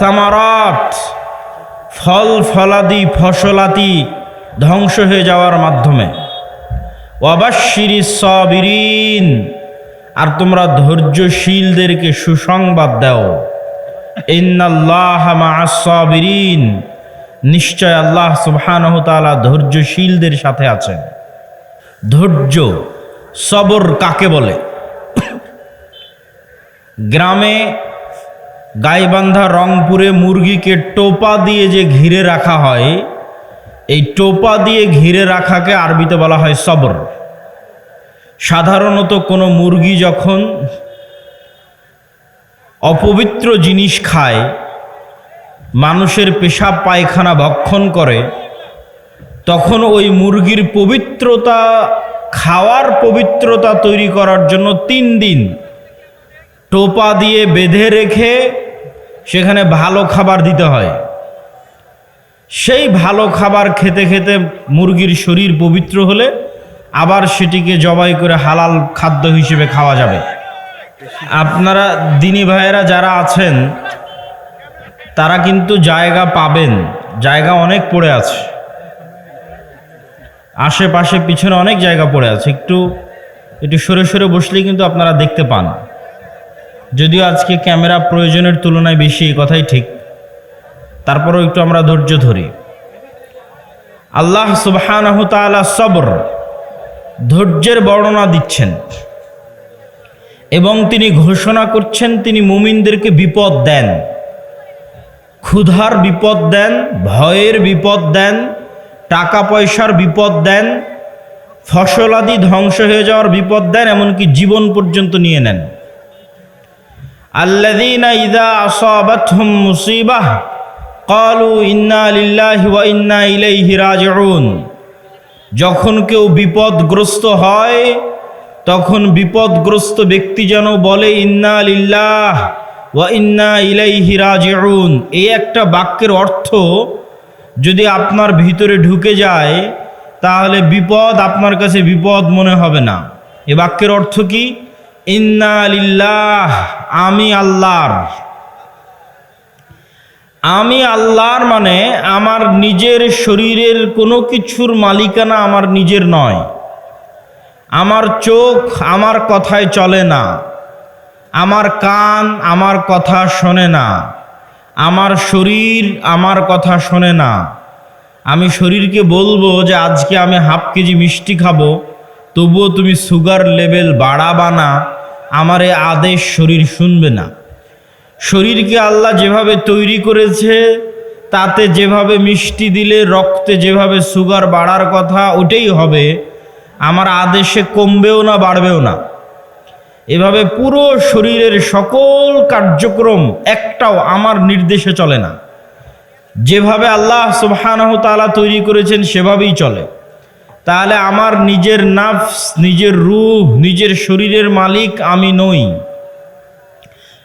সামারাত, ফল ফলাদি ফসলাদি ধ্বংস হয়ে যাওয়ার মাধ্যমে। ওয়াবাশশিরিস সাবিরিন, আর তোমরা ধৈর্যশীলদেরকে সুসংবাদ দাও। ইন্নাল্লাহা মা'আস সাবিরিন, নিশ্চয় আল্লাহ সুবহানাহু ওয়া তাআলা ধৈর্যশীলদের সাথে আছেন। ধৈর্য, সবর কাকে বলে? গ্রামে গাইবান্ধা রংপুরে মুরগিকে টোপা দিয়ে যে ঘিরে রাখা হয়, এই টোপা দিয়ে ঘিরে রাখাকে আরবিতে বলা হয় সবর। সাধারণত কোনো মুরগি যখন অপবিত্র জিনিস খায়, মানুষের পেশাব পায়খানা ভক্ষণ করে, তখন ওই মুরগির পবিত্রতা, খাওয়ার পবিত্রতা তৈরি করার জন্য 3 দিন টোপা দিয়ে বেঁধে রেখে সেখানে ভালো খাবার দিতে হয়। সেই ভালো খাবার খেতে খেতে মুরগির শরীর পবিত্র হলে আবার সেটিকে জবাই করে হালাল খাদ্য হিসেবে খাওয়া যাবে। আপনারা দিনী ভাইয়েরা যারা আছেন তারা কিন্তু জায়গা পাবেন, জায়গা অনেক পড়ে আছে, আশেপাশে পিছনে অনেক জায়গা পড়ে আছে। একটু সরে সরে বসলেই কিন্তু আপনারা দেখতে পান। যদিও আজকে ক্যামেরা প্রয়োজনের তুলনায় বেশি, এই কথাই ঠিক, তারপরেও একটু আমরা ধৈর্য ধরি। আল্লাহ সুবহানাহু ওয়া তাআলা সবর, ধৈর্যের বর্ণনা দিচ্ছেন এবং তিনি ঘোষণা করছেন তিনি মুমিনদেরকে বিপদ দেন, ক্ষুধার বিপদ দেন, ভয়ের বিপদ দেন, টাকা পয়সার বিপদ দেন, ফসলাদি ধ্বংস হয়ে যাওয়ার বিপদ দেন, এমনকি জীবন পর্যন্ত নিয়ে নেন। আল্লাযীনা ইযা আসাবাতহুম মুসিবাহ ক্বালু ইন্না লিল্লাহি ওয়া ইন্না ইলাইহি রাজিউন, যখন কেউ বিপদগ্রস্ত হয় তখন বিপদগ্রস্ত ব্যক্তি যেন বলে ইন্না লিল্লাহ ওয়া ইন্না ইলাইহি রাজিউন। এই একটা বাক্যের অর্থ যদি আপনার ভিতরে ঢুকে যায় তাহলে বিপদ আপনার কাছে বিপদ মনে হবে না। এই বাক্যের অর্থ কি? ইন্না লিল্লাহ, আমি আল্লাহর। আমি আল্লাহর মানে আমার নিজের শরীরের কোনো কিছুর মালিকানা আমার নিজের নয়। আমার চোখ আমার কথায় চলে না, আমার কান আমার কথা শোনে না, আমার শরীর আমার কথা শোনে না। আমি শরীরকে বলবো যে আজকে আমি হাফ কেজি মিষ্টি খাবো, তবুও তুমি সুগার লেভেল বাড়াবা না, আমার এই আদেশ শরীর শুনবে না। শরীরকে আল্লাহ যেভাবে তৈরি করেছে তাতে যেভাবে মিষ্টি দিলে রক্তে যেভাবে সুগার বাড়ার কথা ওটাই হবে, আমার আদেশে কমবেও না বাড়বেও না। এভাবে পুরো শরীরের সকল কার্যক্রম একটাও আমার নির্দেশে চলে না, যেভাবে আল্লাহ সুবহানাহু ওয়া তাআলা তৈরি করেছেন সেভাবেই চলে। তাহলে আমার নিজের নাফস, নিজের রূহ, নিজের শরীরের মালিক আমি নই।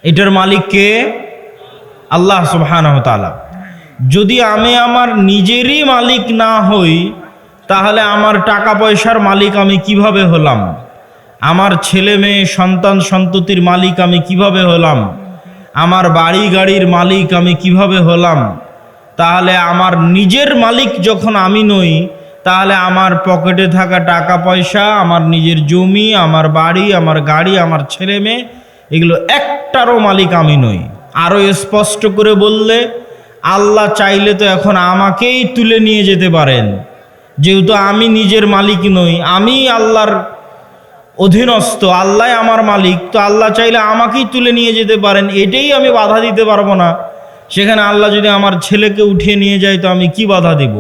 এটার মালিক কে? আল্লাহ সুবহানাহু ওয়া তাআলা। যদি আমি আমার নিজেরই মালিক না হই তাহলে আমার টাকা পয়সার মালিক আমি কিভাবে হলাম? আমার ছেলে মেয়ে সন্তান সন্ততির মালিক আমি কিভাবে হলাম? আমার বাড়ি গাড়ির মালিক আমি কিভাবে হলাম? তাহলে আমার নিজের মালিক যখন আমি নই, তাহলে আমার পকেটে থাকা টাকা পয়সা, আমার নিজের জমি, আমার বাড়ি, আমার গাড়ি, আমার ছেলে মেয়ে, এগুলো একটারও মালিক আমি নই। আরও স্পষ্ট করে বললে, আল্লাহ চাইলে তো এখন আমাকেই তুলে নিয়ে যেতে পারেন, যেহেতু আমি নিজের মালিক নই, আমি আল্লাহর অধীনস্থ, আল্লাহ আমার মালিক, তো আল্লাহ চাইলে আমাকেই তুলে নিয়ে যেতে পারেন, এটাই আমি বাধা দিতে পারবো না। সেখানে আল্লাহ যদি আমার ছেলেকে উঠিয়ে নিয়ে যায় তো আমি কি বাধা দিব?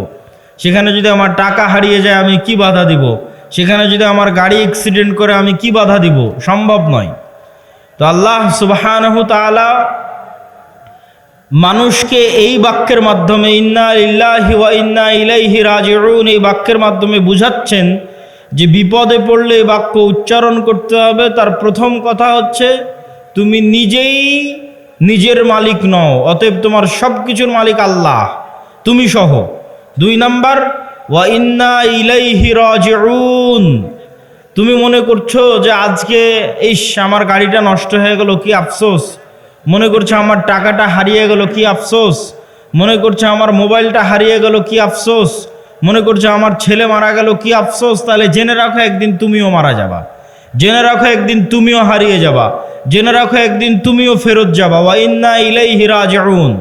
সেখানে যদি আমার টাকা হারিয়ে যায় আমি কি বাধা দিব? সেখানে যদি আমার গাড়ি অ্যাক্সিডেন্ট করে আমি কি বাধা দিব? সম্ভব নয়। তো আল্লাহ সুবহানাহু তাআলা মানুষকে এই বাক্যের মাধ্যমে ইন্না লিল্লাহি ওয়া ইন্না ইলাইহি রাজিউন এই বাক্যের মাধ্যমে বুঝাচ্ছেন যে বিপদে পড়লে এই বাক্য উচ্চারণ করতে হবে। তার প্রথম কথা হচ্ছে তুমি নিজেই নিজের মালিক নও, অতএব তোমার সব কিছুর মালিক আল্লাহ, তুমি সহ। 2 নাম্বার, ওয়া ইন্না ইলাইহি রাজিউন, তুমি মনে করছো যে আজকে আমার গাড়িটা নষ্ট হয়ে গেল, কি আফসোস, মনে করছে আমার টাকাটা হারিয়ে গেল, কি আফসোস। মনে করছে আমার মোবাইলটা হারিয়ে গেল, কি আফসোস। মনে করছে আমার ছেলে মারা গেল, কি আফসোস। তাহলে জেনে রাখো একদিন তুমিও মারা যাবা, জেনে রাখো একদিন তুমিও হারিয়ে যাবা, জেনে রাখো একদিন তুমিও ফেরত যাবা। ওয়া ইন্না ইলাইহি রাজিউন।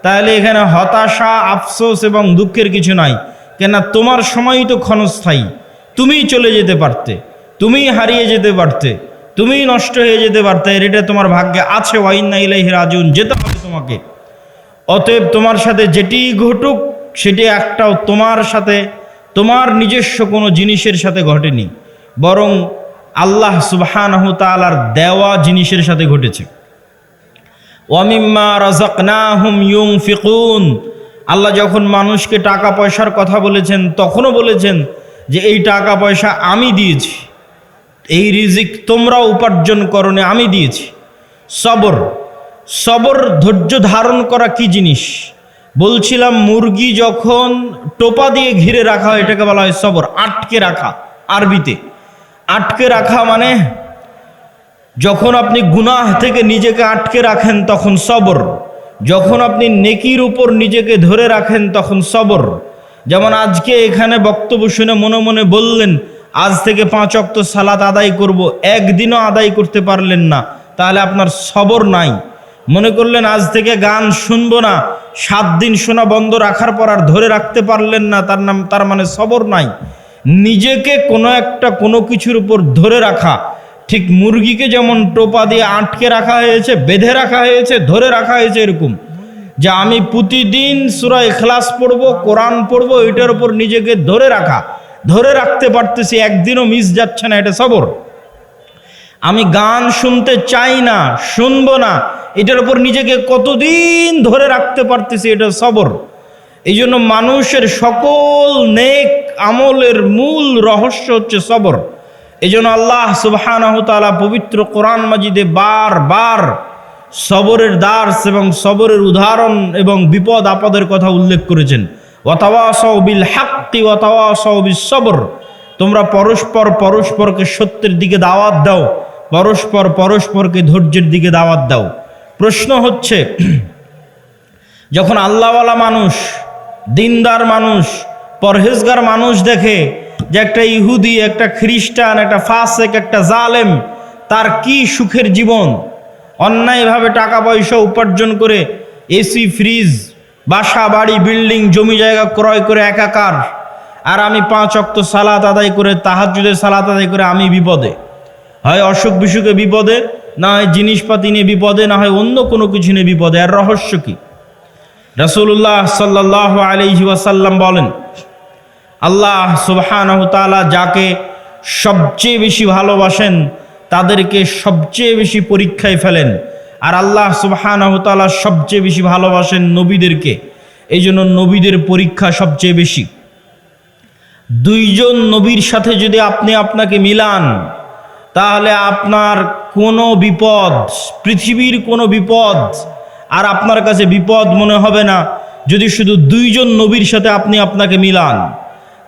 তাহলে এখানে হতাশা, আফসোস এবং দুঃখের কিছু নাই। কেন? তোমার সময়ই তো ক্ষণস্থায়ী। তুমিই চলে যেতে পারতে, তুমিই হারিয়ে যেতে পারতে, তুমিই নষ্ট হয়ে যেতে পারতে। এটা তোমার ভাগ্যে আছে। ওয়া ইন্না ইলাইহি রাজিউন, যেতে হবে তোমাকে। অতএব তোমার সাথে যেটি ঘটুক সেটি একটাও তোমার সাথে, তোমার নিজস্ব কোনো জিনিসের সাথে ঘটেনি, বরং আল্লাহ সুবহানাহু তাআলার দেওয়া জিনিসের সাথে ঘটেছে। ওয়া মিম্মা রাযাকনাহুম ইউনফিকুন। আল্লাহ যখন মানুষকে টাকা পয়সার কথা বলেছেন তখনও বলেছেন যে এই টাকা পয়সা আমি দিয়েছি, এই রিজিক তোমরা উপার্জন করনি, আমি দিয়েছি। সবর, সবর ধৈর্য ধারণ করা কি জিনিস বলছিলাম। মুরগি যখন টোপা দিয়ে ঘিরে রাখা হয় এটাকে বলা হয় সবর, আটকে রাখা। আরবিতে আটকে রাখা মানে যখন আপনি গুনাহ থেকে নিজেকে আটকে রাখেন তখন সবর, যখন আপনি নেকির উপর নিজেকে ধরে রাখেন তখন সবর। যেমন আজকে এখানে বক্তব্য শুনে মনে মনে বললেন আজ থেকে 5 ওয়াক্ত সালাত আদায় করব, একদিনও আদায় করতে পারলেন না, তাহলে আপনার সবর নাই। মনে করলেন আজ থেকে গান শুনবো না, 7 দিন শোনা বন্ধ রাখার পর আর ধরে রাখতে পারলেন না, তার মানে সবর নাই। নিজেকে কোনো কিছুর উপর ধরে রাখা, ঠিক মুরগিকে যেমন টোপা দিয়ে আটকে রাখা হয়েছে, বেঁধে রাখা হয়েছে, ধরে রাখা হয়েছে, এরকম যে আমি প্রতিদিন সূরা ইখলাস পড়বো, কোরআন পড়বো, এটার উপর নিজেকে ধরে রাখা, ধরে রাখতে পারতেছি, একদিনও মিস যাচ্ছে না, এটা সবর। আমি গান শুনতে চাই না, শুনবো না, এটার উপর নিজেকে কতদিন ধরে রাখতে পারতেছি, এটা সবর। এই জন্য মানুষের সকল নেক আমলের মূল রহস্য হচ্ছে সবর। এই জন্য আল্লাহ সুবহানাহু তাআলা পবিত্র কোরআন মাজিদে বারবার সবরের দার্স এবং সবরের উদাহরণ এবং বিপদ আপদের কথা উল্লেখ করেছেন। ওয়াতাওয়াসাউ বিল হাক্কি ওয়াতাওয়াসাউ বিস সবর। তোমরা পরস্পরকে সত্যের দিকে দাওয়াত দাও, পরস্পরকে ধৈর্যের দিকে দাওয়াত দাও। প্রশ্ন হচ্ছে, যখন আল্লাহওয়ালা মানুষ, দিনদার মানুষ, পরহেজগার মানুষ দেখে যে একটা ইহুদি, একটা খ্রিস্টান, একটা ফাসেক, একটা জালেম, তার কি সুখের জীবন, অন্যায়ভাবে টাকা পয়সা উপার্জন করে এসি, ফ্রিজ, বাসা বাড়ি, বিল্ডিং, জমি জায়গা ক্রয় করে একাকার, আর আমি 5 ওয়াক্ত সালাত আদায় করে, তাহাজ্জুদের সালাত আদায় করে আমি বিপদে, হয় অসুখ বিসুখে বিপদে, না হয় জিনিসপাতি নিয়ে বিপদে, না হয় অন্য কোনো কিছু নিয়ে বিপদে। আর রহস্য কি? রাসূলুল্লাহ সাল্লাল্লাহু আলাইহি ওয়াসাল্লাম বলেন, আল্লাহ সুবহানাহু তাআলা যাকে সবচেয়ে বেশি ভালোবাসেন তাদেরকে সবচেয়ে বেশি পরীক্ষায় ফেলেন, আর আল্লাহ সুবহানাহু তাআলা সবচেয়ে বেশি ভালোবাসেন নবীদেরকে। এই জন্য নবীদের পরীক্ষা সবচেয়ে বেশি। 2 জন নবীর সাথে যদি আপনি আপনাকে মিলান, তাহলে আপনার কোনো বিপদ, পৃথিবীর কোনো বিপদ আর আপনার কাছে বিপদ মনে হবে না যদি শুধু 2 জন নবীর সাথে আপনি আপনাকে মিলান।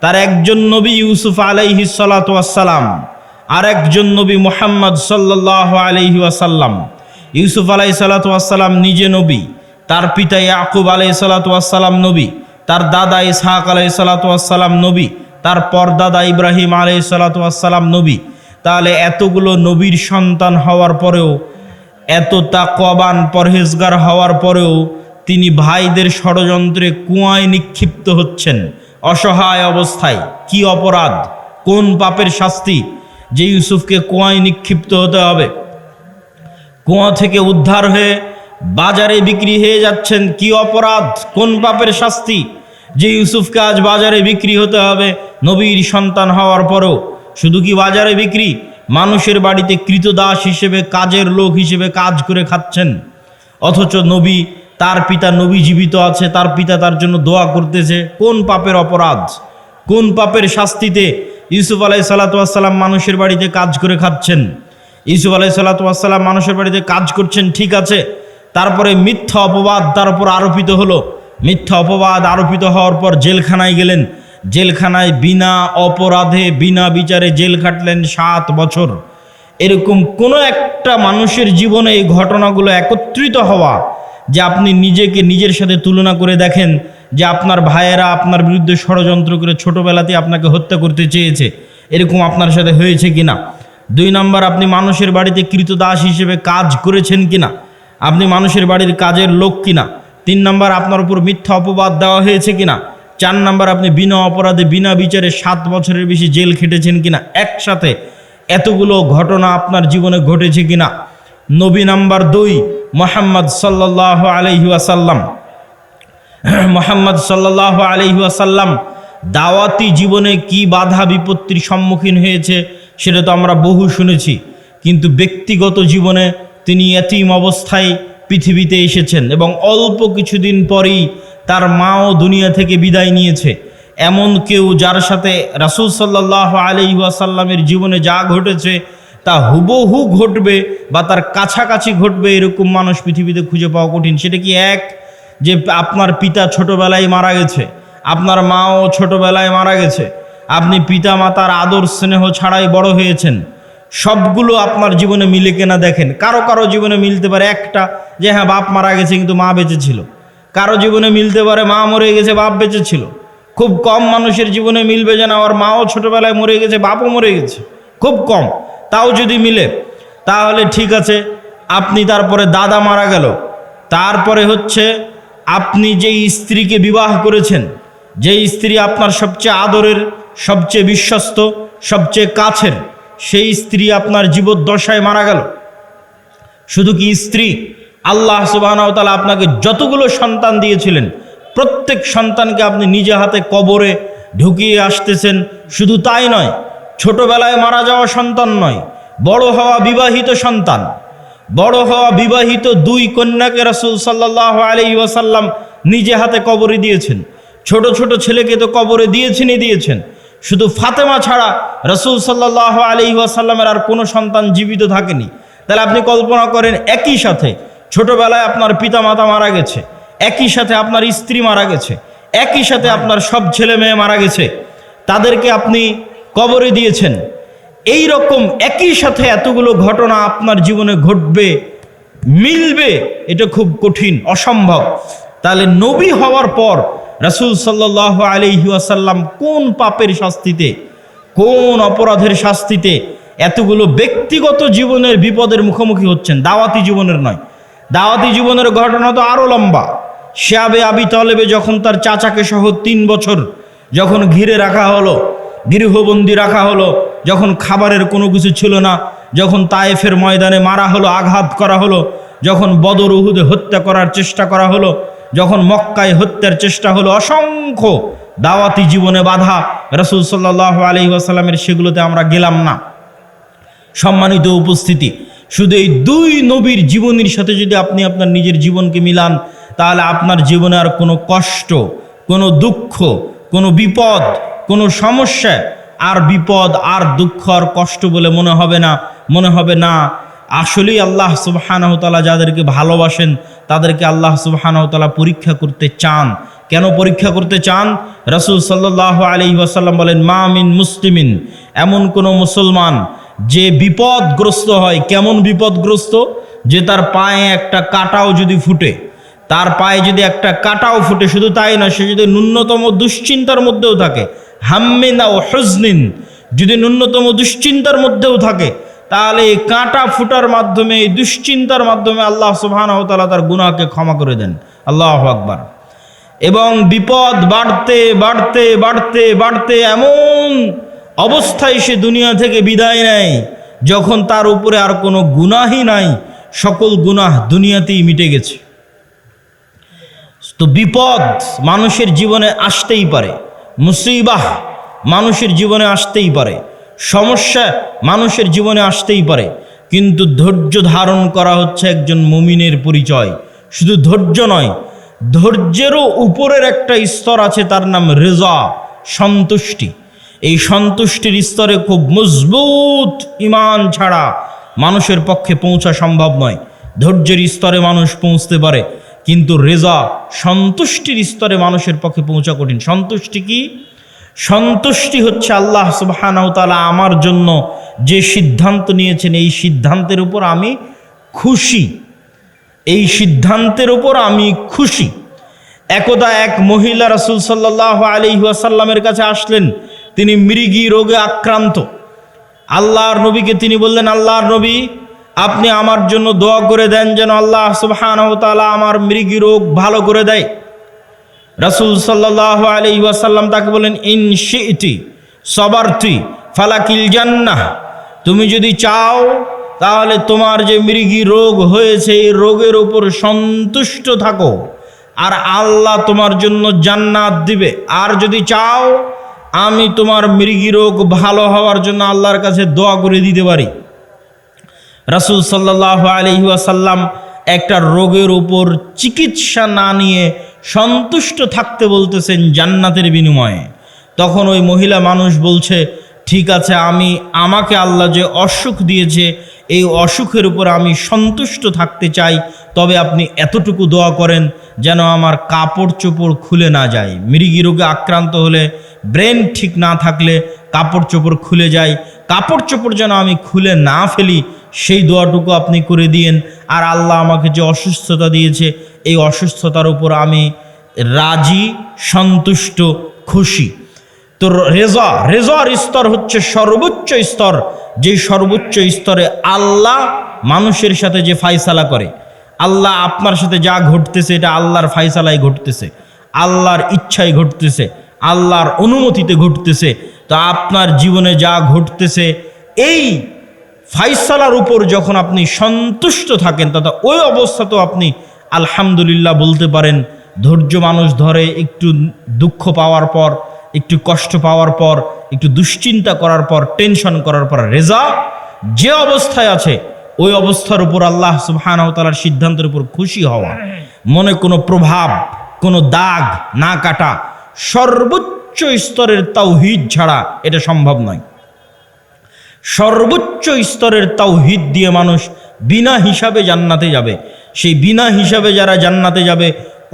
তার একজন নবী ইউসুফ আলাইহিস সালাতু ওয়াস সালাম, আর একজন নবী মুহাম্মদ সাল্লাল্লাহু আলাইহি ওয়াসাল্লাম। ইউসুফ আলাইহিস সালাতু ওয়াস সালাম নিজে নবী, তার পিতা ইয়াকুব আলাইহিস সালাতু ওয়াস সালাম নবী, তার দাদা ইসহাক আলাইহিস সালাতু ওয়াস সালাম নবী, তার পরদাদা ইব্রাহিম আলাইহিস সালাতু ওয়াস সালাম নবী। তাহলে এতগুলো নবীর সন্তান হওয়ার পরেও, এত তাকওয়াবান পরহেজগার হওয়ার পরেও তিনি ভাইদের ষড়যন্ত্রে কুয়ায় নিক্ষিপ্ত হচ্ছেন অসহায় অবস্থায়। কি অপরাধ, কোন পাপের শাস্তি যে ইউসুফকে কুয়ায় নিক্ষিপ্ত হতে হবে? কুয়া থেকে উদ্ধার হয়ে বাজারে বিক্রি হয়ে যাচ্ছেন, কি অপরাধ, কোন পাপের শাস্তি যে ইউসুফকে আজ বাজারে বিক্রি হতে হবে নবীর সন্তান হওয়ার পরেও? শুধু কি বাজারে বিক্রি, মানুষের বাড়িতে কৃতদাস হিসেবে, কাজের লোক হিসেবে কাজ করে খাচ্ছেন। অথচ নবী, তার পিতা নবী জীবিত আছে, তার পিতা তার জন্য দোয়া করতেছে। কোন পাপের অপরাধ, কোন পাপের শাস্তিতে ইউসুফ আলাইহিস সালাতু ওয়াস সালাম মানুষের বাড়িতে কাজ করে খাচ্ছেন? ইউসুফ আলাইহিস সালাতু ওয়াস সালাম মানুষের বাড়িতে কাজ করছেন, ঠিক আছে, তারপরে মিথ্যা অপবাদ তার উপর আরোপিত হলো। মিথ্যা অপবাদ আরোপিত হওয়ার পর জেলখানায় গেলেন। জেলখানায় বিনা অপরাধে, বিনা বিচারে জেল খাটলেন 7 বছর। এরকম কোনো একটা মানুষের জীবনে এই ঘটনাগুলো একত্রিত হওয়া, যে আপনি নিজেকে নিজের সাথে তুলনা করে দেখেন যে আপনার ভাইয়েরা আপনার বিরুদ্ধে ষড়যন্ত্র করে ছোটবেলাতে আপনাকে হত্যা করতে চেয়েছে, এরকম আপনার সাথে হয়েছে কিনা। 2 নাম্বার, আপনি মানুষের বাড়িতে কৃতদাস হিসেবে কাজ করেছেন কিনা, আপনি মানুষের বাড়ির কাজের লোক কিনা। 3 নাম্বার, আপনার উপর মিথ্যা অপবাদ দেওয়া হয়েছে কিনা। 4 নাম্বার, আপনি বিনা অপরাধে বিনা বিচারে 7 বছরের বেশি জেল খেটেছেন কিনা। একসাথে এতগুলো ঘটনা আপনার জীবনে ঘটেছে কিনা। নবী নাম্বার 2 মুহাম্মদ সাল্লাল্লাহু আলাইহি ওয়াসাল্লাম, মুহাম্মদ সাল্লাল্লাহু আলাইহি ওয়াসাল্লাম দাওয়াতি জীবনে কি বাধা বিপত্তির সম্মুখীন হয়েছে সেটা তো আমরা বহু শুনেছি, কিন্তু ব্যক্তিগত জীবনে তিনি এতিম অবস্থায় পৃথিবীতে এসেছেন এবং অল্প কিছুদিন পরেই তার মাও দুনিয়া থেকে বিদায় নিয়েছে। এমন কেউ যার সাথে রাসূল সাল্লাল্লাহু আলাইহি ওয়াসাল্লামের জীবনে যা ঘটেছে তা হুবহু ঘটবে বা তার কাছাকাছি ঘটবে এরকম মানুষ পৃথিবীতে খুঁজে পাওয়া কঠিন। সেটা কি এক, যে আপনার পিতা ছোটবেলায় মারা গেছে, আপনার মাও ছোটবেলায় মারা গেছে, আপনি পিতা মাতার আদর স্নেহ ছাড়াই বড় হয়েছেন, সবগুলো আপনার জীবনে মিলে কেনা দেখেন। কারো কারো জীবনে মিলতে পারে একটা, যে হ্যাঁ বাপ মারা গেছে কিন্তু মা বেঁচে ছিল। কারো জীবনে মিলতে পারে মা মরে গেছে বাপ বেঁচে ছিল। খুব কম মানুষের জীবনে মিলবে যে না ওর মাও ছোটবেলায় মরে গেছে বাপও মরে গেছে, খুব কম। তাও যদি মিলে তাহলে ঠিক আছে। আপনি তারপরে দাদা মারা গেল, তারপরে হচ্ছে আপনি যেই স্ত্রীকে বিবাহ করেছেন, যেই স্ত্রী আপনার সবচেয়ে আদরের, সবচেয়ে বিশ্বস্ত, সবচেয়ে কাছের, সেই স্ত্রী আপনার জীবদ্দশায় মারা গেল। শুধু কি স্ত্রী, আল্লাহ সুবহানাহু ওয়া তাআলা আপনাকে যতগুলো সন্তান দিয়েছিলেন প্রত্যেক সন্তানকে আপনি নিজে হাতে কবরে ঢুকিয়ে আসতেছেন। শুধু তাই নয়, ছোটবেলায় মারা যাওয়া সন্তান নয়, বড় হওয়া বিবাহিত সন্তান, বড় হওয়া বিবাহিত 2 কন্যাকে রাসূল সাল্লাল্লাহু আলাইহি ওয়াসাল্লাম নিজে হাতে কবরে দিয়েছেন। ছোট ছোট ছেলেকে তো কবরে দিয়েছেন। শুধু ফাতেমা ছাড়া রাসূল সাল্লাল্লাহু আলাইহি ওয়াসাল্লামের আর কোনো সন্তান জীবিত থাকেনি। তাহলে আপনি কল্পনা করেন, একই সাথে ছোটবেলায় আপনার পিতা মাতা মারা গেছে, একই সাথে আপনার স্ত্রী মারা গেছে, একই সাথে আপনার সব ছেলে মেয়ে মারা গেছে, তাদেরকে আপনি কবরে দিয়েছেন। এই রকম একই সাথে এতগুলো ঘটনা আপনার জীবনে ঘটবে, মিলবে, এটা খুব কঠিন, অসম্ভব। তাহলে নবী হওয়ার পর রাসূল সাল্লাল্লাহু আলাইহি ওয়াসাল্লাম কোন পাপের শাস্তিতে, কোন অপরাধের শাস্তিতে এতগুলো ব্যক্তিগত জীবনের বিপদের মুখোমুখি হচ্ছেন, দাওয়াতি জীবনের নয়। দাওয়াতি জীবনের ঘটনা তো আরো লম্বা। শিয়াবে আবি তালেবে যখন তার চাচাকে সহ 3 বছর যখন ঘিরে রাখা হলো, গৃহবন্দী রাখা হলো, যখন খাবারের কোনো কিছু ছিল না, যখন তায়েফের ময়দানে মারা হলো, আঘাত করা হলো, যখন বদর উহুদে হত্যা করার চেষ্টা করা হলো, যখন মক্কায় হত্যার চেষ্টা হলো, অসংখ্য দাওয়াতি জীবনে বাধা রাসূল সাল্লাল্লাহু আলাইহি ওয়াসাল্লামের, সেগুলোতে আমরা গেলাম না। সম্মানিত উপস্থিতি, শুধু এই 2 নবীর জীবনীর সাথে যদি আপনি আপনার নিজের জীবনকে মিলান, তাহলে আপনার জীবনে আর কোনো কষ্ট, কোনো দুঃখ, কোনো বিপদ, কোনো সমস্যা আর বিপদ আর দুঃখ আর কষ্ট বলে মনে হবে না। আসলেই আল্লাহ সুবহানাহু ওয়া তাআলা যাদেরকে ভালোবাসেন তাদেরকে আল্লাহ সুবহানাহু ওয়া তাআলা পরীক্ষা করতে চান। কেন পরীক্ষা করতে চান? রাসূল সাল্লাল্লাহু আলাইহি ওয়াসাল্লাম বলেন, মা মিন মুসলিমিন, এমন কোনো মুসলমান যে বিপদগ্রস্ত হয়। কেমন বিপদগ্রস্ত? যে তার পায়ে একটা কাঁটাও যদি ফুটে, তার পায়ে যদি একটা কাঁটাও ফুটে, শুধু তাই না, সে যদি ন্যূনতম দুশ্চিন্তার মধ্যেও থাকে, হাম্মিন ও হুজনিন, যদি ন্যূনতম দুশ্চিন্তার মধ্যেও থাকে, তাহলে এই কাঁটা ফুটার মাধ্যমে, এই দুশ্চিন্তার মাধ্যমে আল্লাহ সুবহানাহু ওয়া তাআলা তার গুনাহকে ক্ষমা করে দেন। আল্লাহু আকবার। এবং বিপদ বাড়তে বাড়তে বাড়তে বাড়তে এমন অবস্থায় সে দুনিয়া থেকে বিদায় নেয় যখন তার উপরে আর কোনো গুনাহই নাই, সকল গুনাহ দুনিয়াতেই মিটে গেছে। তো বিপদ মানুষের জীবনে আসতেই পারে, মুসিবাহ মানুষের জীবনে আসতেই পারে, সমস্যা মানুষের জীবনে আসতেই পারে, কিন্তু ধৈর্য ধারণ করা হচ্ছে একজন মুমিনের পরিচয়। শুধু ধৈর্য নয়, ধৈর্যেরও উপরের একটা স্তর আছে, তার নাম রেজা, সন্তুষ্টি। এই সন্তুষ্টির স্তরে খুব মজবুত ঈমান ছাড়া মানুষের পক্ষে পৌঁছা সম্ভব নয়। ধৈর্যের স্তরে মানুষ পৌঁছতে পারে, কিন্তু রেজা, সন্তুষ্টির স্তরে মানুষের পক্ষে পৌঁছা কঠিন। সন্তুষ্টি কি? সন্তুষ্টি হচ্ছে আল্লাহ সুবহানাহু ওয়া তাআলা আমার জন্য যে সিদ্ধান্ত নিয়েছেন এই সিদ্ধান্তের উপর আমি খুশি, এই সিদ্ধান্তের উপর আমি খুশি। একদা এক মহিলা রাসূল সাল্লাল্লাহু আলাইহি ওয়াসাল্লামের কাছে আসলেন, তিনি মৃগী রোগে আক্রান্ত। আল্লাহর নবীকে তিনি বললেন, আল্লাহর নবী, আপনি আমার জন্য দোয়া করে দেন যেন আল্লাহ সুবহানাহু ওয়া তাআলা আমার মৃগী রোগ ভালো করে দেয়। রাসূল সাল্লাল্লাহু আলাইহি ওয়াসাল্লাম তাকে বলেন, ইন শি'তি সাবারতি ফালাকিল জান্নাহ, তুমি যদি চাও তাহলে তোমার যে মৃগী রোগ হয়েছে এই রোগের উপর সন্তুষ্ট থাকো, আর আল্লাহ তোমার জন্য জান্নাত দিবে। আর যদি চাও আমি তোমার মৃগী রোগ ভালো হওয়ার জন্য আল্লাহর কাছে দোয়া করে দিতে পারি। রাসূল সাল্লাল্লাহু আলাইহি ওয়াসাল্লাম একটা রোগের উপর চিকিৎসা না নিয়ে সন্তুষ্ট থাকতে বলতেছেন জান্নাতের বিনিময়ে। তখন ওই মহিলা মানুষ বলছে, ঠিক আছে, আমাকে আল্লাহ যে অসুখ দিয়েছে এই অসুখের উপর আমি সন্তুষ্ট থাকতে চাই, তবে আপনি এতটুকু দোয়া করেন যেন আমার কাপড় চোপড় খুলে না যায়। মৃগী রোগে আক্রান্ত হলে, ব্রেন ঠিক না থাকলে কাপড় চোপড় খুলে যায়, কাপড় চোপড় যেন আমি খুলে না ফেলি, সেই দোয়াটুকু আপনি করে দিয়েন। আর আল্লাহ আমাকে যে অসুস্থতা দিয়েছে এই অসুস্থতার উপর আমি রাজি, সন্তুষ্ট, খুশি। তো রেজার স্তর হচ্ছে সর্বোচ্চ স্তর, যে সর্বোচ্চ স্তরে আল্লাহ মানুষের সাথে যে ফায়সালা করে, আল্লাহ আপনার সাথে যা ঘটতেছে এটা আল্লাহর ফায়সালায় ঘটতেছে, আল্লাহর ইচ্ছায় ঘটতেছে, আল্লাহর অনুমতিতে ঘটতেছে। তো আপনার জীবনে যা ঘটতেছে এই ফায়সালার উপর যখন আপনি সন্তুষ্ট থাকেন, তথা ওই অবস্থাতেও আপনি আলহামদুলিল্লাহ বলতে পারেন। ধৈর্য মানুষ ধরে, একটু দুঃখ পাওয়ার পর, একটু কষ্ট পাওয়ার পর, একটু দুশ্চিন্তা করার পর, টেনশন করার পর রেজা যে অবস্থায় আছে ওই অবস্থার উপর আল্লাহ সুবহানাহু ওয়া তাআলার সিদ্ধান্তের উপর খুশি হওয়া, মনে কোনো প্রভাব, কোনো দাগ না কাটা, সর্বোচ্চ স্তরের তাওহীদ ছাড়া এটা সম্ভব নয়। সর্বোচ্চ স্তরের তাওহীদ দিয়ে মানুষ বিনা হিসাবে জান্নাতে যাবে। সেই বিনা হিসাবে যারা জান্নাতে যাবে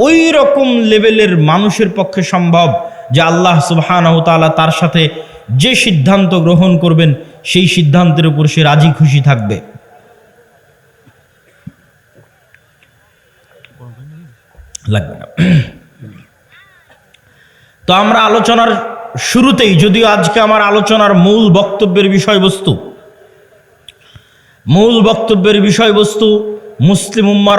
ওই রকম লেভেলের মানুষের পক্ষে সম্ভব যে আল্লাহ সুবহানাহু ওয়া তাআলা তার সাথে যে সিদ্ধান্ত গ্রহণ করবেন সেই সিদ্ধান্তের উপর সে রাজি খুশি থাকবে। লাগবে না। তো আমরা আলোচনার শুরুতেই, যদিও আজকে আমার আলোচনার মূল বক্তব্যের বিষয়বস্তু মুসলিম উম্মার